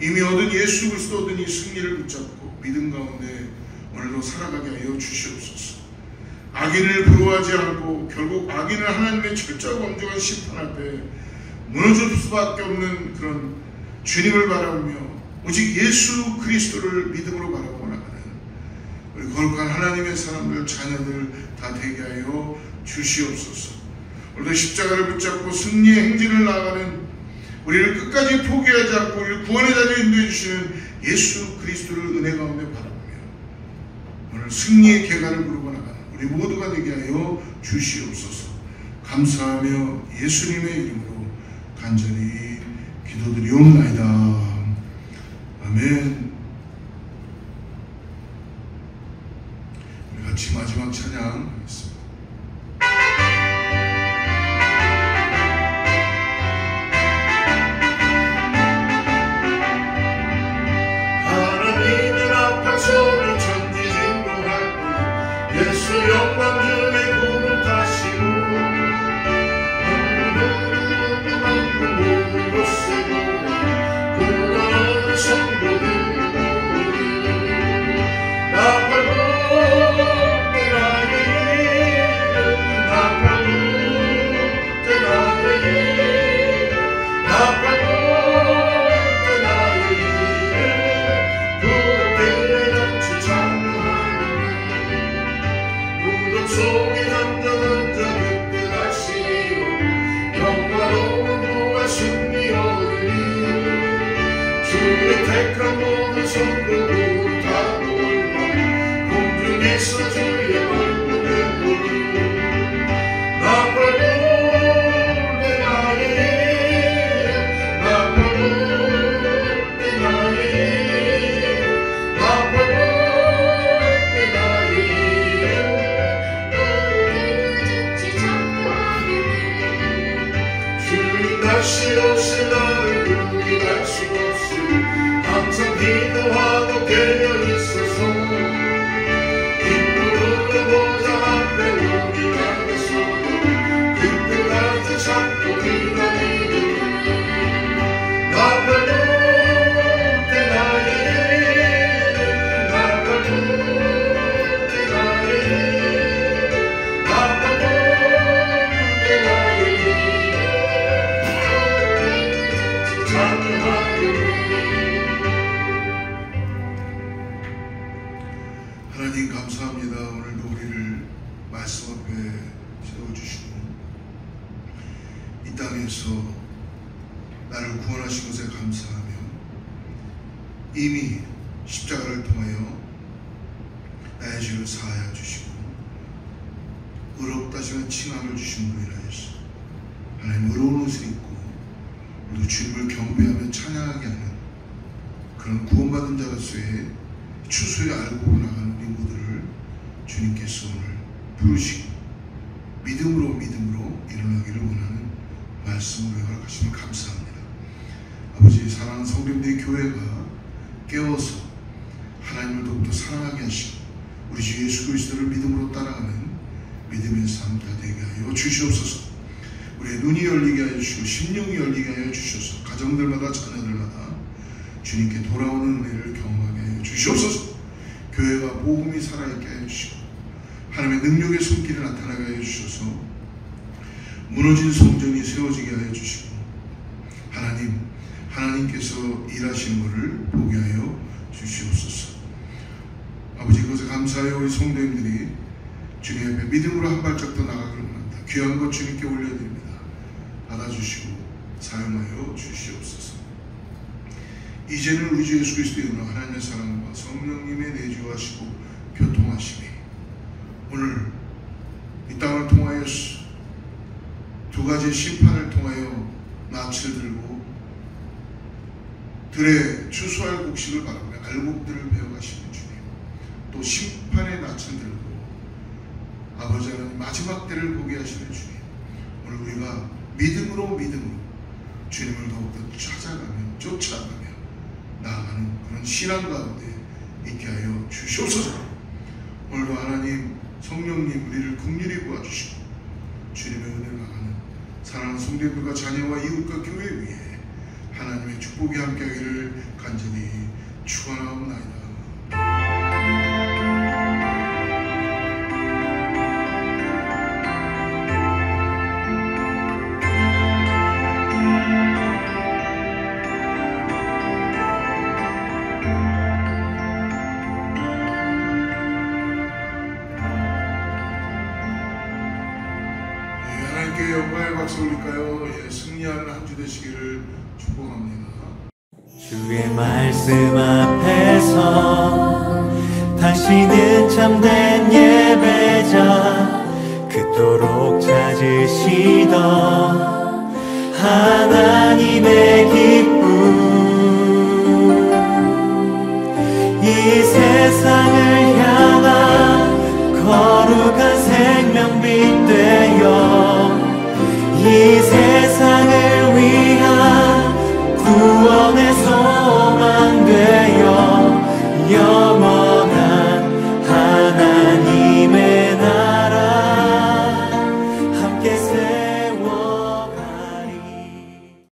이미 얻은 예수 그리스도 얻은 이 승리를 붙잡고 믿음 가운데 오늘도 살아가게 하여 주시옵소서. 악인을 부러워하지 않고 결국 악인을 하나님의 철저하고 엄중한 심판 앞에 무너질 수밖에 없는 그런 주님을 바라보며 오직 예수 그리스도를 믿음으로 바라보고 나가는 우리 거룩한 하나님의 사람들 자녀들 다 되게 하여 주시옵소서. 오늘도 십자가를 붙잡고 승리의 행진을 나아가는 우리를 끝까지 포기하지 않고 우리를 구원의 자리에 인도해 주시는 예수 그리스도를 은혜 가운데 바라보며 오늘 승리의 계가를 부르고 나가는 우리 모두가 되게 하여 주시옵소서. 감사하며 예수님의 이름으로 간절히 기도드리옵나이다. 아멘. 우리 같이 마지막 찬양하겠습니다. 하나님은 앞에 손을 천지진동할 때 예수 영광 중에 구름 타시고 모든 곳에 구원하는 성도들 하나님 감사합니다. 오늘도 우리를 말씀 앞에 세워주시고 이 땅에서 나를 구원하신 것에 감사하며 이미 십자가를 통하여 나의 죄를 사하여 주시고 의롭다시는 칭함을 주신 분이라 하였소. 하나님 의로운 옷을 입고 우리도 주님을 경배하며 찬양하게 하는 그런 구원받은 자로서의 추수에 알고 나가는 우리 모두를 주님께서 오늘 부르시고 믿음으로 일어나기를 원하는 말씀으로 허락하시면 감사합니다. 아버지, 사랑하는 성도님들의 교회가 깨워서 하나님을 더욱더 사랑하게 하시고 우리 주 예수 그리스도를 믿음으로 따라가는 믿음의 삶 다 되게 하여 주시옵소서. 우리의 눈이 열리게 하여 주시고 심령이 열리게 하여 주셔서 가정들마다 자녀들마다 주님께 돌아오는 은혜를 경험하게 하여 주시옵소서. 교회가 복음이 살아있게 하여 주시고 하나님의 능력의 손길이 나타나게 하여 주셔서 무너진 성전이 세워지게 하여 주시고 하나님께서 일하시는 것을 보게 하여 주시옵소서. 아버지, 그것에 감사하여 우리 성도님들이 주님 앞에 믿음으로 한 발짝 더 나가기를 원합니다. 귀한 것 주님께 올려드립니다. 받아주시고 사용하여 주시옵소서. 이제는 우리 주 예수 그리스도의 은혜와 하나님의 사랑과 성령님의 내주하시고 교통하심이 오늘 이 땅을 통하여 두 가지 심판을 통하여 낯을 들고 들에 추수할 곡식을 바라보며 알곡들을 베어가시는 주님, 또 심판의 낯을 들고 아버지 하나님 마지막 때를 보게 하시는 주님, 오늘 우리가 믿음으로 주님을 더욱더 찾아가며 쫓아가며 나아가는 그런 신앙 가운데 있게 하여 주시옵소서. 오늘도 하나님 성령님 우리를 긍휼히 도와주시고 주님의 은혜를 나가는 사랑하는 성도들과 자녀와 이웃과 교회 위에 하나님의 축복이 함께하기를 간절히 축원하옵나이다. 하나님께 영광의 박수 올릴까요? 승리하는 한 주 되시기를 축복합니다. 주의 말씀 앞에서 당신은 참된 예배자, 그토록 찾으시던 하나님의 기쁨, 이 세상을 향한 거룩한 생명빛 되어 이 세상